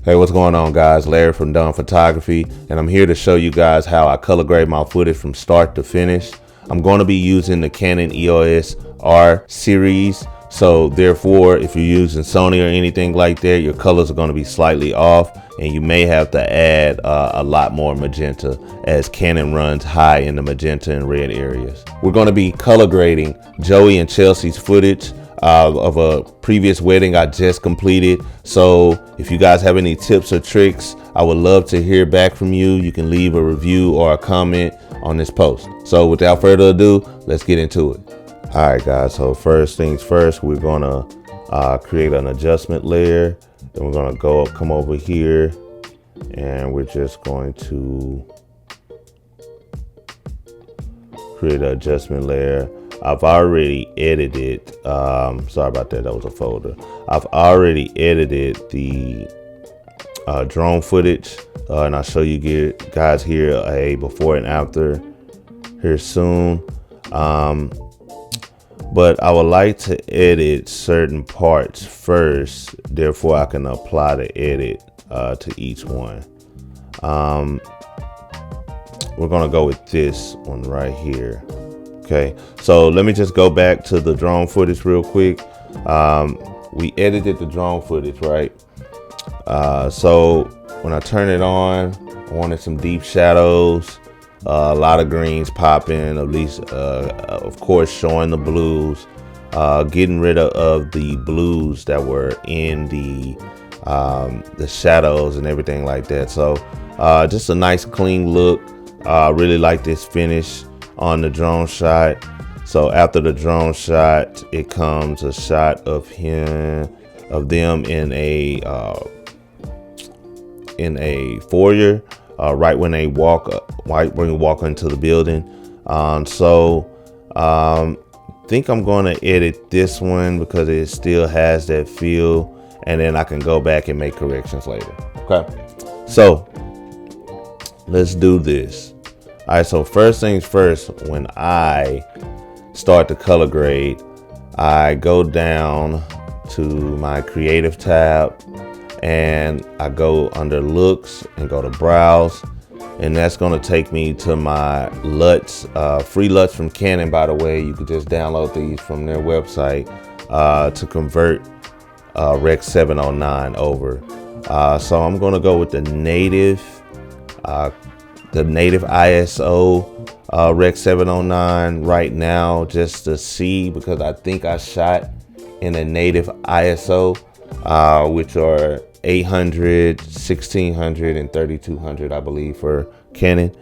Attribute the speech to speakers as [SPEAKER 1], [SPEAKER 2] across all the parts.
[SPEAKER 1] Hey, what's going on, guys? Larry from Done Photography, and I'm here to show you guys how I color grade my footage from start to finish. I'm going to be using the Canon EOS R series, so therefore if you're using Sony or anything like that, your colors are going to be slightly off, and you may have to add a lot more magenta, as Canon runs high in the magenta and red areas. We're going to be color grading Joey and Chelsea's footage of a previous wedding I just completed. So if you guys have any tips or tricks, I would love to hear back from you. You can leave a review or a comment on this post. So without further ado, let's get into it. All right, guys, so first things first, we're gonna create an adjustment layer. Then we're gonna come over here, and we're just going to create an adjustment layer. I've already edited, sorry about that, that was a folder. I've already edited the drone footage, and I'll show you guys here a before and after here soon. But I would like to edit certain parts first, therefore I can apply the edit to each one. We're gonna go with this one right here. Okay, so let me just go back to the drone footage real quick. We edited the drone footage, right? So when I turn it on, I wanted some deep shadows, a lot of greens popping, at least, of course, showing the blues, getting rid of the blues that were in the shadows and everything like that. So just a nice clean look. Really like this finish on the drone shot. So after the drone shot, it comes a shot of them in a foyer, right when they walk into the building. Think I'm going to edit this one because it still has that feel, and then I can go back and make corrections later. Okay, so let's do this. All right, so first things first, when I start the color grade, I go down to my creative tab, and I go under looks and go to browse, and that's going to take me to my LUTs, free LUTs from Canon, by the way. You could just download these from their website to convert Rec 709 over. So I'm going to go with the native ISO Rec 709 right now, just to see, because I think I shot in a native ISO, which are 800, 1600, and 3200, I believe, for Canon.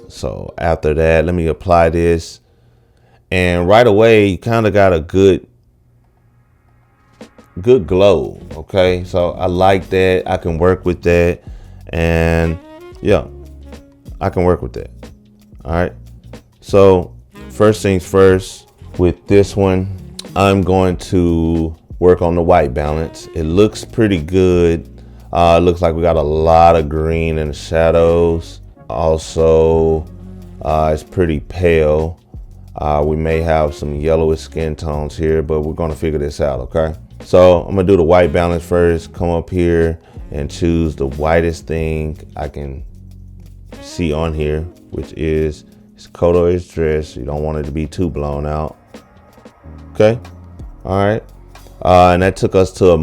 [SPEAKER 1] So after that, let me apply this, and right away you kind of got a good glow. Okay, so I like that. I can work with that, and yeah, I can work with that. All right, so first things first, with this one, I'm going to work on the white balance. It looks pretty good. It looks like we got a lot of green in the shadows. Also, it's pretty pale. We may have some yellowish skin tones here, but we're gonna figure this out, okay? So I'm gonna do the white balance first. Come up here and choose the whitest thing I can see on here, which is his coat or his dress. You don't want it to be too blown out. Okay, all right. And that took us to a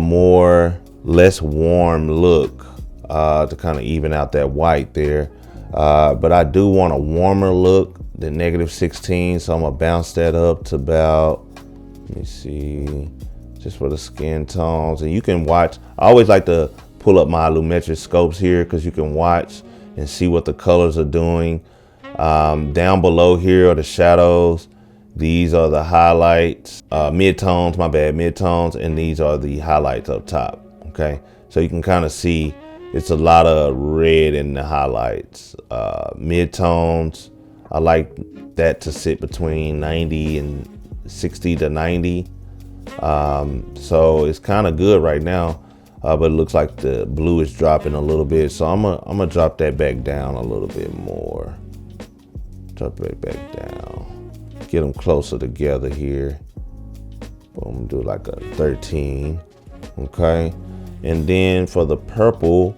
[SPEAKER 1] less warm look to kind of even out that white there. But I do want a warmer look than -16, so I'm gonna bounce that up to about, let me see, just for the skin tones. And you can watch, I always like to pull up my lumetric scopes here, because you can watch and see what the colors are doing. Down below here are the shadows. These are the highlights, mid-tones, mid-tones, and these are the highlights up top, okay? So you can kind of see it's a lot of red in the highlights. Mid-tones, I like that to sit between 90 and 60 to 90. So it's kind of good right now, but it looks like the blue is dropping a little bit. So I'm gonna drop that back down a little bit more. Drop it back down. Get them closer together here. Boom, do like a 13, okay? And then for the purple,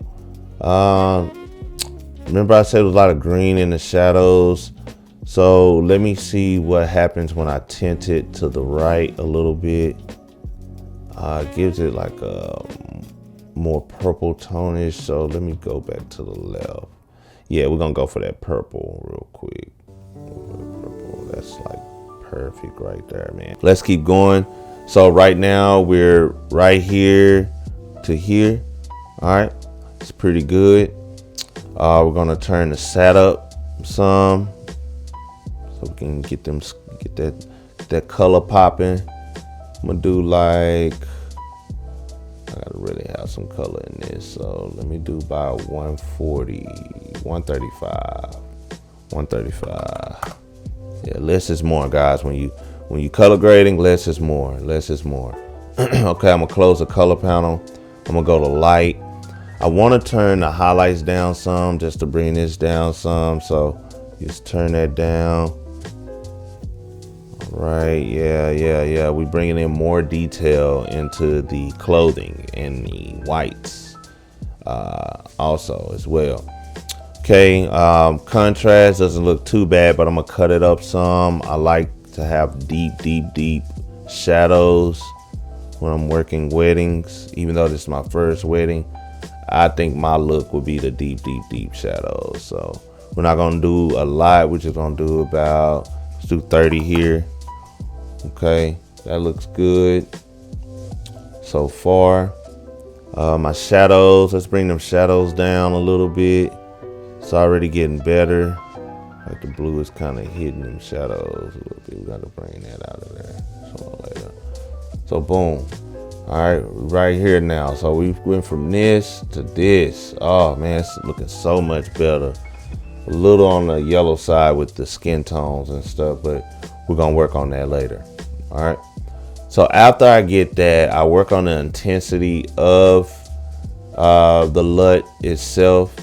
[SPEAKER 1] remember I said there was a lot of green in the shadows. So let me see what happens when I tint it to the right a little bit. It gives it like a more purple tonish. So let me go back to the left. Yeah, we're gonna go for that purple real quick. Purple, that's like perfect right there, man. Let's keep going. So right now we're right here to here. All right, it's pretty good. We're gonna turn the sat up some, so we can get that color popping. I'm gonna do like, I gotta really have some color in this, so let me do about 140, 135, 135. Yeah, less is more, guys. When you color grading, less is more. Less is more. Okay, I'm gonna close the color panel. I'm gonna go to light. I want to turn the highlights down some, just to bring this down some. So just turn that down. All right, yeah. We bringing in more detail into the clothing and the whites also as well. Okay, contrast doesn't look too bad, but I'm gonna cut it up some. I like to have deep shadows when I'm working weddings. Even though this is my first wedding, I think my look would be the deep shadows. So we're not gonna do a lot. We're just gonna do about, let's do 30 here. Okay, that looks good so far. My shadows, let's bring them shadows down a little bit. It's already getting better. Like the blue is kind of hitting them shadows a little bit. We got to bring that out of there. So later. So boom. All right, right here now. So we went from this to this. Oh man, it's looking so much better. A little on the yellow side with the skin tones and stuff, but we're gonna work on that later. All right. So after I get that, I work on the intensity of the LUT itself.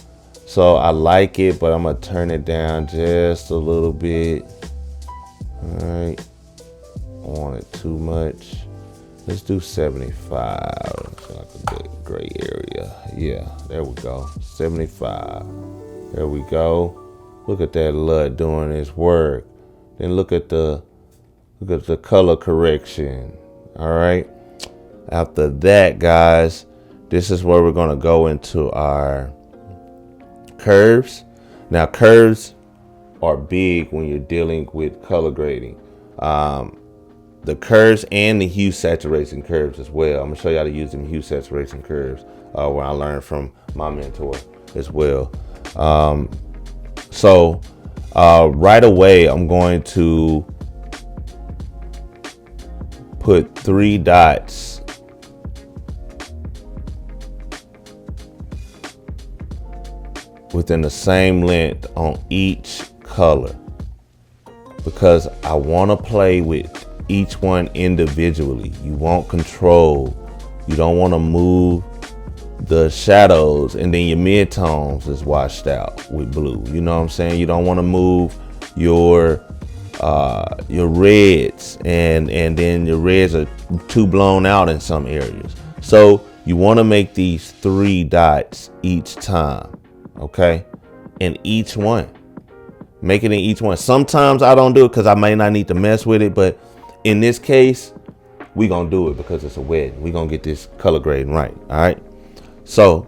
[SPEAKER 1] So I like it, but I'm gonna turn it down just a little bit. All right, I don't want it too much. Let's do 75. It's like a good gray area. Yeah, there we go. 75. There we go. Look at that LUT doing its work. Then look at the color correction. All right. After that, guys, this is where we're gonna go into our curves. Now, curves are big when you're dealing with color grading. The curves and the hue saturation curves as well. I'm gonna show you how to use them hue saturation curves where I learned from my mentor as well. So right away, I'm going to put 3 dots within the same length on each color, because I want to play with each one individually. You want control. You don't want to move the shadows and then your midtones is washed out with blue. You know what I'm saying? You don't want to move your reds and then your reds are too blown out in some areas. So you want to make these 3 dots each time. Okay, in each one, make it in each one. Sometimes I don't do it because I may not need to mess with it, but in this case, we gonna do it because it's a wedding. We gonna get this color grading right. All right. So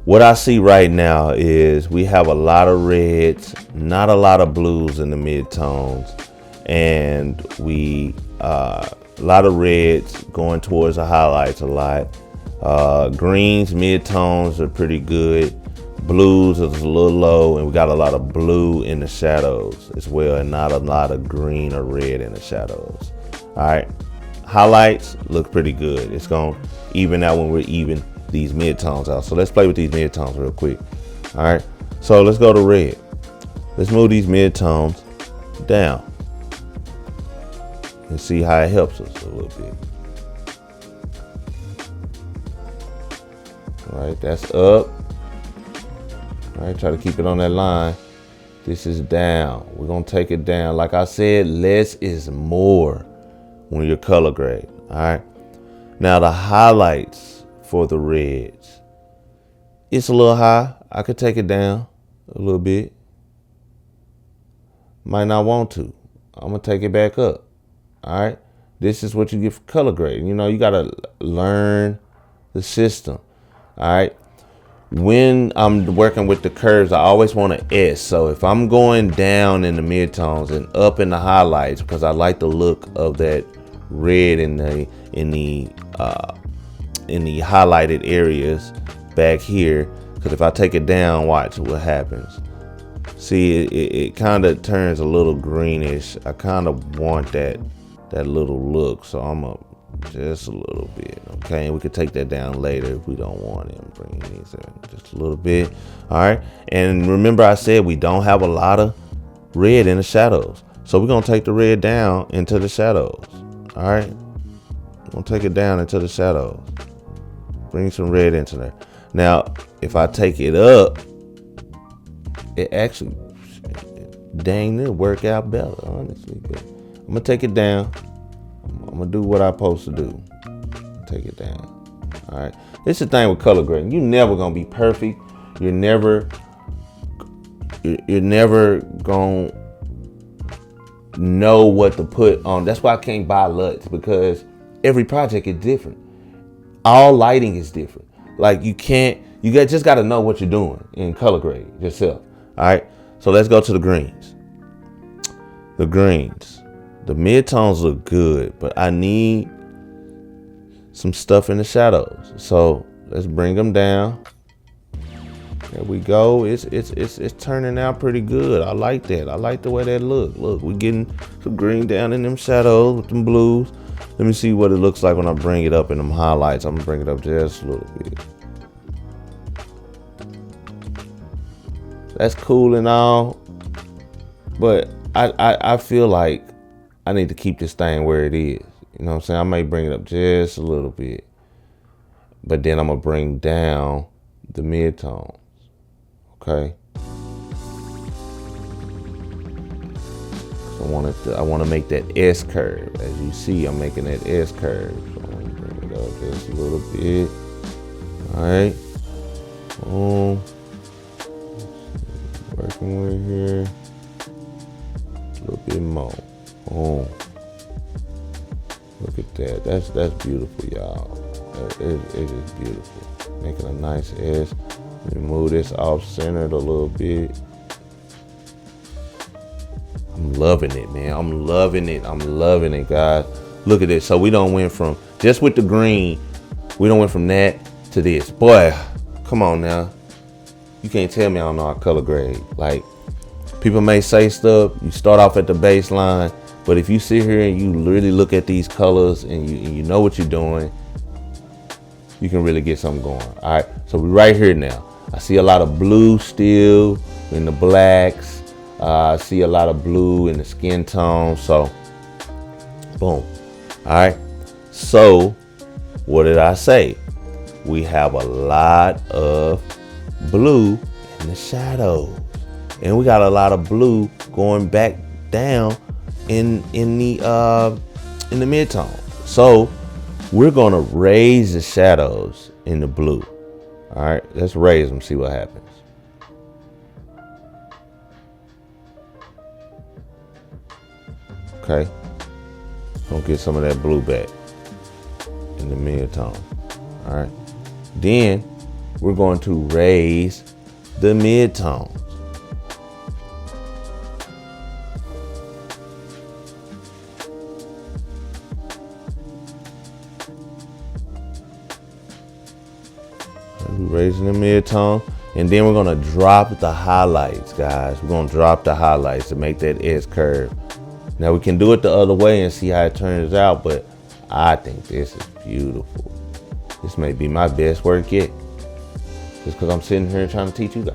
[SPEAKER 1] what I see right now is we have a lot of reds, not a lot of blues in the midtones, and we a lot of reds going towards the highlights a lot. Greens, midtones are pretty good. Blues is a little low, and we got a lot of blue in the shadows as well, and not a lot of green or red in the shadows. All right, highlights look pretty good. It's gonna even out when we're even these midtones out. So let's play with these midtones real quick. All right, so let's go to red. Let's move these midtones down and see how it helps us a little bit. All right, that's up. All right, try to keep it on that line. This is down. We're gonna take it down. Like I said, less is more when you're color grade. All right. Now the highlights for the reds. It's a little high. I could take it down a little bit. Might not want to. I'm going to take it back up. All right. This is what you get for color grading. You know, you got to learn the system. All right. When I'm working with the curves, I always want an S. So if I'm going down in the midtones and up in the highlights, because I like the look of that red in the highlighted areas back here. Because if I take it down, watch what happens. See, it kind of turns a little greenish. I kind of want that little look, so I'm up just a little bit. Okay, and we could take that down later if we don't want it. I'm bringing these in just a little bit. All right, and remember I said we don't have a lot of red in the shadows, so we're gonna take the red down into the shadows. All right, we're gonna take it down into the shadows. Bring some red into there. Now, if I take it up, it actually dang near work out better, honestly. But I'm gonna take it down. I'm gonna do what I'm supposed to do. Take it down. All right. This is the thing with color grading. You're never gonna be perfect. You're never gonna know what to put on. That's why I can't buy LUTs, because every project is different. All lighting is different. Like you just got to know what you're doing in color grading yourself. All right. So let's go to the greens. The greens. The midtones look good, but I need some stuff in the shadows. So let's bring them down. There we go. It's turning out pretty good. I like that. I like the way that look. Look, we're getting some green down in them shadows with them blues. Let me see what it looks like when I bring it up in them highlights. I'm gonna bring it up just a little bit. That's cool and all, but I feel like I need to keep this thing where it is. You know what I'm saying? I may bring it up just a little bit, but then I'm gonna bring down the midtones. Okay. So I want to make that S curve. As you see, I'm making that S curve. So I'm gonna bring it up just a little bit. All right. Boom. Working with here. A little bit more. Boom. Look at that. That's beautiful, y'all. It's just beautiful. Making a nice S. Let me move this off centered a little bit. I'm loving it, man. I'm loving it. I'm loving it, guys. Look at this. So we don't went from, just with the green, we don't went from that to this. Boy, come on now. You can't tell me I don't know how to color grade. Like, people may say stuff, you start off at the baseline, but if you sit here and you really look at these colors and you know what you're doing, you can really get something going. All right, so we're right here now. I see a lot of blue still in the blacks. I see a lot of blue in the skin tone. So, boom. All right. So, what did I say? We have a lot of blue in the shadows, and we got a lot of blue going back down in the midtone. So, we're gonna raise the shadows in the blue. All right, let's raise them, see what happens. Okay, gonna get some of that blue back in the mid-tone. All right, then we're going to raise the mid-tones. Raising the mid-tone, and then we're gonna drop the highlights, guys. We're gonna drop the highlights to make that S curve. Now we can do it the other way and see how it turns out, but I think this is beautiful. This may be my best work yet, just because I'm sitting here trying to teach you guys.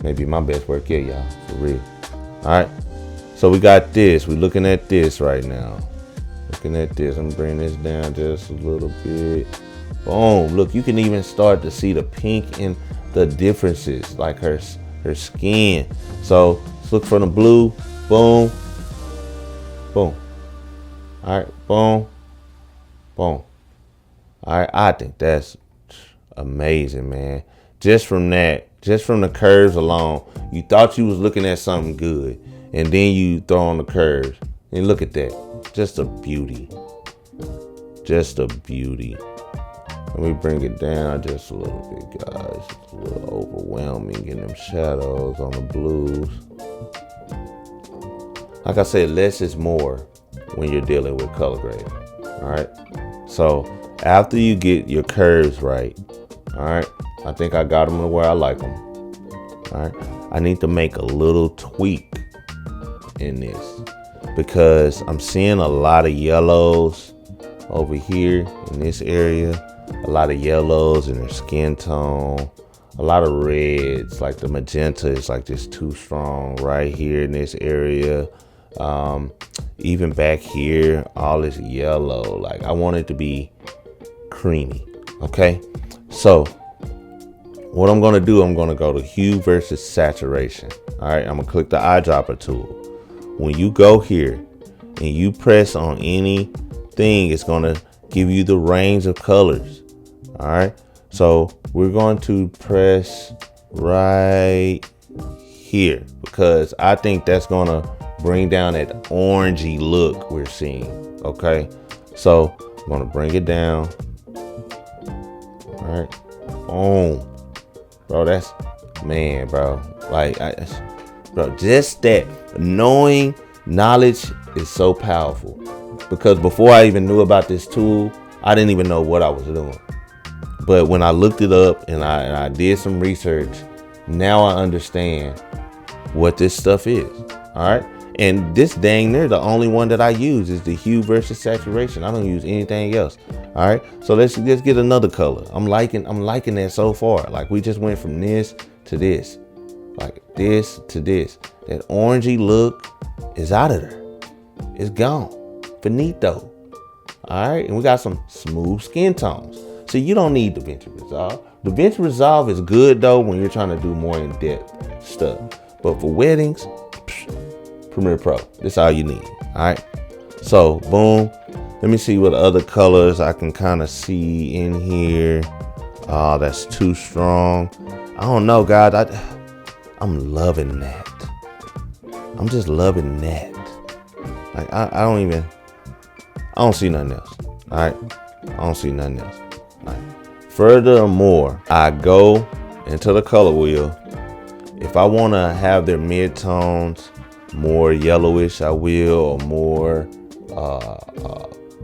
[SPEAKER 1] Maybe my best work yet, y'all, for real. All right, so we got this. We're looking at this right now. Looking at this. I'm gonna bring this down just a little bit. Boom, look, you can even start to see the pink in the differences, like her skin. So let's look for the blue. Boom, boom. All right, boom, boom. All All right, I think that's amazing, man. Just from the curves alone, you thought you was looking at something good, and then you throw on the curves, and look at that. Just a beauty. Just a beauty. Let me bring it down just a little bit, guys. It's a little overwhelming in them shadows on the blues. Like I said, less is more when you're dealing with color grading. All right. So after you get your curves right, all right, I think I got them to where I like them. All right. I need to make a little tweak in this because I'm seeing a lot of yellows over here in this area. A lot of yellows in their skin tone, a lot of reds, like the magenta is like just too strong right here in this area. Even back here, all this yellow, like I want it to be creamy. Okay, so what I'm gonna do, I'm gonna go to hue versus saturation. All right, I'm gonna click the eyedropper tool. When you go here and you press on anything, it's gonna give you the range of colors. All right, so we're going to press right here because I think that's gonna bring down that orangey look we're seeing. Okay, so I'm gonna bring it down. All right, boom, bro. That's man, bro. Like, bro, just that knowledge is so powerful. Because before I even knew about this tool, I didn't even know what I was doing. But when I looked it up and I did some research, now I understand what this stuff is. All right. And this dang near the only one that I use is the hue versus saturation. I don't use anything else. All right. So let's get another color. I'm liking that so far. Like we just went from this to this, like this to this. That orangey look is out of there. It's gone. Finito. All right, and we got some smooth skin tones. So you don't need DaVinci Resolve. DaVinci Resolve is good though when you're trying to do more in-depth stuff. But for weddings, Premiere Pro. This is all you need. All right. So boom. Let me see what other colors I can kind of see in here. Oh, that's too strong. I don't know, guys. I'm loving that. I'm just loving that. Like I don't see nothing else. All right. I don't see nothing else. All right. Furthermore, I go into the color wheel. If I want to have their mid-tones more yellowish, I will, or more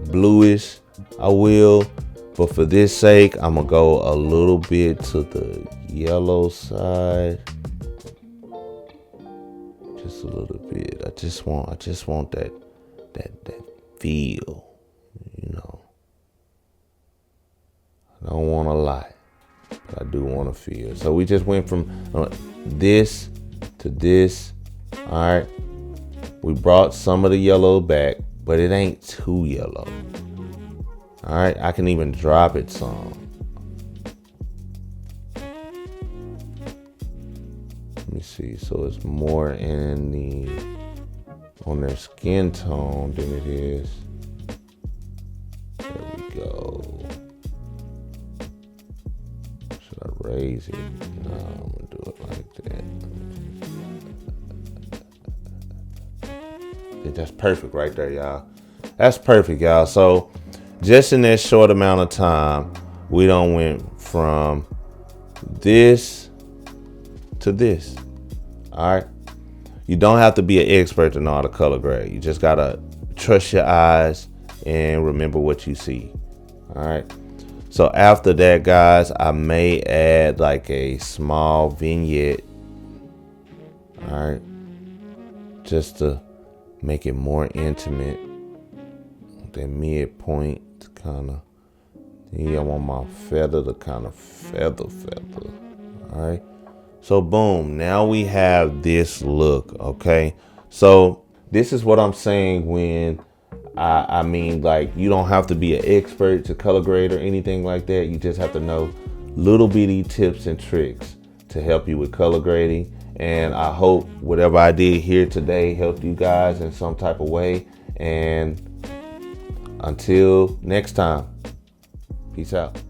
[SPEAKER 1] bluish, I will. But for this sake, I'm gonna go a little bit to the yellow side. Just a little bit. I just want that feel, you know. I don't want a lot, but I do want to feel. So we just went from this to this. All right. We brought some of the yellow back, but it ain't too yellow. All right. I can even drop it some. Let me see. So it's more on their skin tone than it is. There we go. Should I raise it? No, I'm gonna do it like that. That's perfect right there, y'all. That's perfect, y'all. So just in that short amount of time, we done went from this to this. All right. You don't have to be an expert to know how to color grade. You just gotta trust your eyes and remember what you see. All right. So after that, guys, I may add like a small vignette. All right. Just to make it more intimate. That midpoint kind of. Yeah, I want my feather to kind of feather. All right. So boom, now we have this look, okay? So this is what I'm saying when I mean, like, you don't have to be an expert to color grade or anything like that. You just have to know little bitty tips and tricks to help you with color grading. And I hope whatever I did here today helped you guys in some type of way. And until next time, Peace out.